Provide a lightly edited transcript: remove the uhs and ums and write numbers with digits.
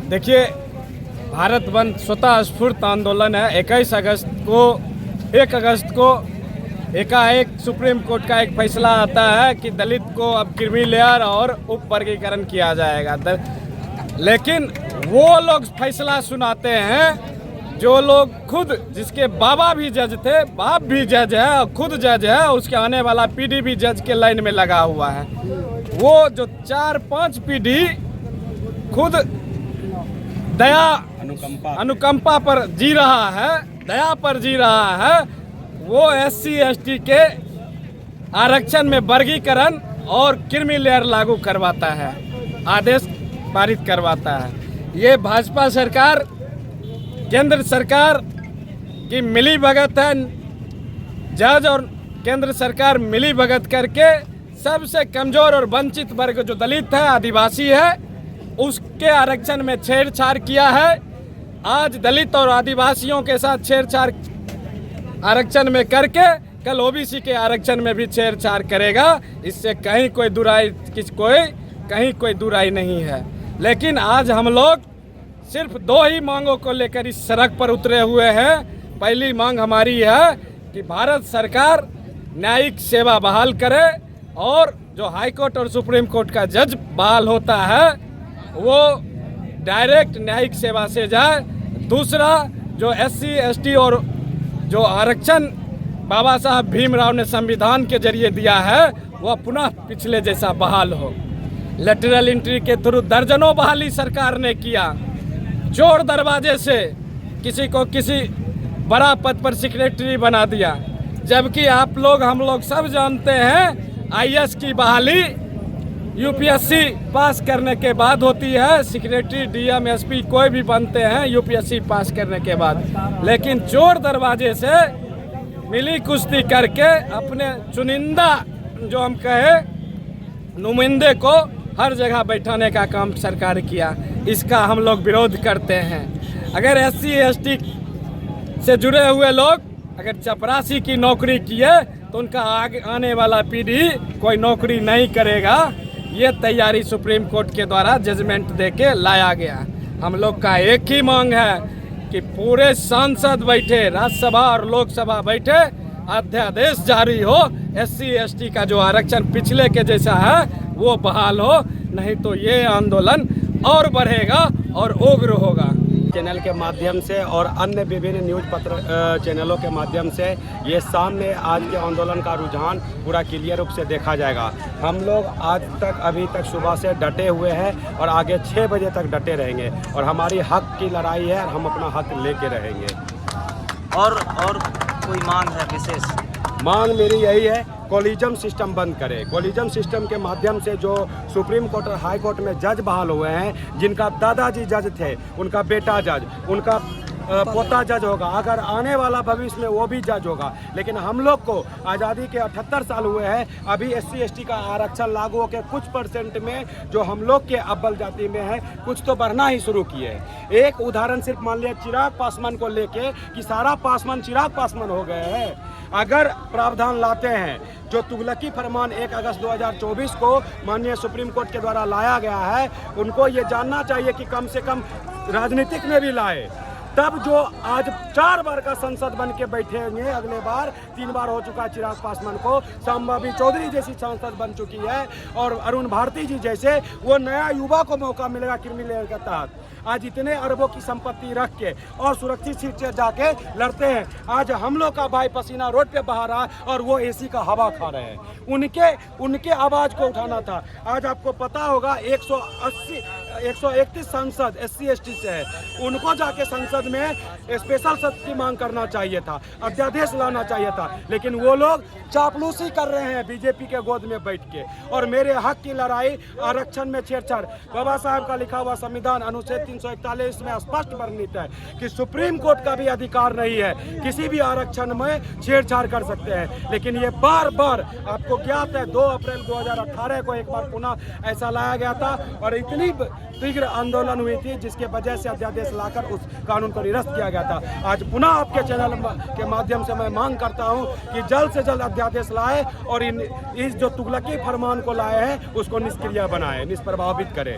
देखिए, भारत बंद स्वतः स्फूर्त आंदोलन है। 1 अगस्त को एकाएक सुप्रीम कोर्ट का एक फैसला आता है कि दलित को अब क्रीमी लेयर और उप वर्गीकरण किया जाएगा। लेकिन वो लोग फैसला सुनाते हैं जो लोग खुद, जिसके बाबा भी जज थे, बाप भी जज है और खुद जज है, उसके आने वाला पीढ़ी भी जज के लाइन में लगा हुआ है। वो जो 4-5 पीढ़ी खुद दया अनुकंपा पर जी रहा है, दया पर जी रहा है, वो SC ST के आरक्षण में वर्गीकरण और क्रीमी लेयर लागू करवाता है, आदेश पारित करवाता है। ये भाजपा सरकार, केंद्र सरकार की मिली भगत है। जज और केंद्र सरकार मिली भगत करके सबसे कमजोर और वंचित वर्ग जो दलित है, आदिवासी है, उसके आरक्षण में छेड़छाड़ किया है। आज दलित और आदिवासियों के साथ छेड़छाड़ आरक्षण में करके कल OBC के आरक्षण में भी छेड़छाड़ करेगा। इससे कहीं कोई दुराई नहीं है। लेकिन आज हम लोग सिर्फ 2 ही मांगों को लेकर इस सड़क पर उतरे हुए हैं। पहली मांग हमारी है कि भारत सरकार न्यायिक सेवा बहाल करे और जो हाई कोर्ट और सुप्रीम कोर्ट का जज बहाल होता है वो डायरेक्ट न्यायिक सेवा से जाए। दूसरा, जो SC ST और जो आरक्षण बाबा साहब भीमराव ने संविधान के जरिए दिया है वह पुनः पिछले जैसा बहाल हो। लेटरल एंट्री के थ्रू दर्जनों बहाली सरकार ने किया। चोर दरवाजे से किसी को किसी बड़ा पद पर सेक्रेटरी बना दिया, जबकि हम लोग सब जानते हैं IAS की बहाली UPSC पास करने के बाद होती है। सेक्रेटरी, DM, SP कोई भी बनते हैं UPSC पास करने के बाद। लेकिन चोर दरवाजे से मिली कुश्ती करके अपने चुनिंदा, जो हम कहे, नुमाइंदे को हर जगह बैठाने का काम सरकार किया। इसका हम लोग विरोध करते हैं। अगर SC ST से जुड़े हुए लोग अगर चपरासी की नौकरी किए तो उनका आने वाला पीढ़ी कोई नौकरी नहीं करेगा। ये तैयारी सुप्रीम कोर्ट के द्वारा जजमेंट देके लाया गया। हम लोग का एक ही मांग है कि पूरे सांसद बैठे, राज्यसभा और लोकसभा बैठे, अध्यादेश जारी हो, SC ST का जो आरक्षण पिछले के जैसा है वो बहाल हो, नहीं तो ये आंदोलन और बढ़ेगा और उग्र होगा। चैनल के माध्यम से और अन्य विभिन्न न्यूज़ पत्र चैनलों के माध्यम से ये सामने आज के आंदोलन का रुझान पूरा क्लियर रूप से देखा जाएगा। हम लोग आज तक अभी तक सुबह से डटे हुए हैं और आगे 6 बजे तक डटे रहेंगे और हमारी हक की लड़ाई है और हम अपना हक लेके रहेंगे। और कोई मांग है विशेष? मांग मेरी यही है, कोलिजम सिस्टम बंद करें। कोलिजम सिस्टम के माध्यम से जो सुप्रीम कोर्ट और हाई कोर्ट में जज बहाल हुए हैं, जिनका दादाजी जज थे, उनका बेटा जज, उनका पोता जज होगा, अगर आने वाला भविष्य में वो भी जज होगा। लेकिन हम लोग को आज़ादी के 78 साल हुए हैं, अभी SC ST का आरक्षण लागू होकर कुछ % में जो हम लोग के अव्वल जाति में है कुछ तो बढ़ना ही शुरू किए हैं। एक उदाहरण सिर्फ मान लिया चिराग पासवान को लेके कि सारा पासवान चिराग पासवान हो गए हैं। अगर प्रावधान लाते हैं जो तुगलकी फरमान 1 अगस्त 2024 को माननीय सुप्रीम कोर्ट के द्वारा लाया गया है, उनको ये जानना चाहिए कि कम से कम राजनीतिक में भी लाए। तब जो आज 4 बार का संसद बन के बैठेंगे, अगले बार 3 बार हो चुका चिराग पासवान को, संभावी चौधरी जैसी सांसद बन चुकी है और अरुण भारती जी जैसे, वो नया युवा को मौका मिलेगा क्रीमी लेयर के तहत। आज इतने अरबों की संपत्ति रख के और सुरक्षित सीट से जाके लड़ते हैं। आज हम लोग का भाई पसीना रोड पे बहा रहा और वो AC का हवा खा रहे हैं। उनके आवाज़ को उठाना था। आज आपको पता होगा 131 सांसद SC ST से है, उनको जाके संसद में स्पेशल सत्र की मांग करना चाहिए था, अध्यादेश लाना चाहिए था। लेकिन वो लोग चापलूसी कर रहे हैं BJP के गोद में बैठ के। और मेरे हक की लड़ाई, आरक्षण में छेड़छाड़, बाबा साहब का लिखा हुआ संविधान अनुच्छेद 341 में स्पष्ट वर्णित है कि सुप्रीम कोर्ट का भी अधिकार नहीं है किसी भी आरक्षण में छेड़छाड़ कर सकते हैं। लेकिन ये बार बार आपको ज्ञात है, 2 अप्रैल 2018 को एक बार पुनः ऐसा लाया गया था और इतनी तीव्र आंदोलन हुई थी, जिसके वजह से अध्यादेश लाकर उस कानून को निरस्त किया गया था। आज पुनः आपके चैनल के माध्यम से मैं मांग करता हूं कि जल्द से जल्द अध्यादेश लाए और इस जो तुगलकी फरमान को लाए हैं उसको निष्क्रिय बनाए, निष्प्रभावित करे।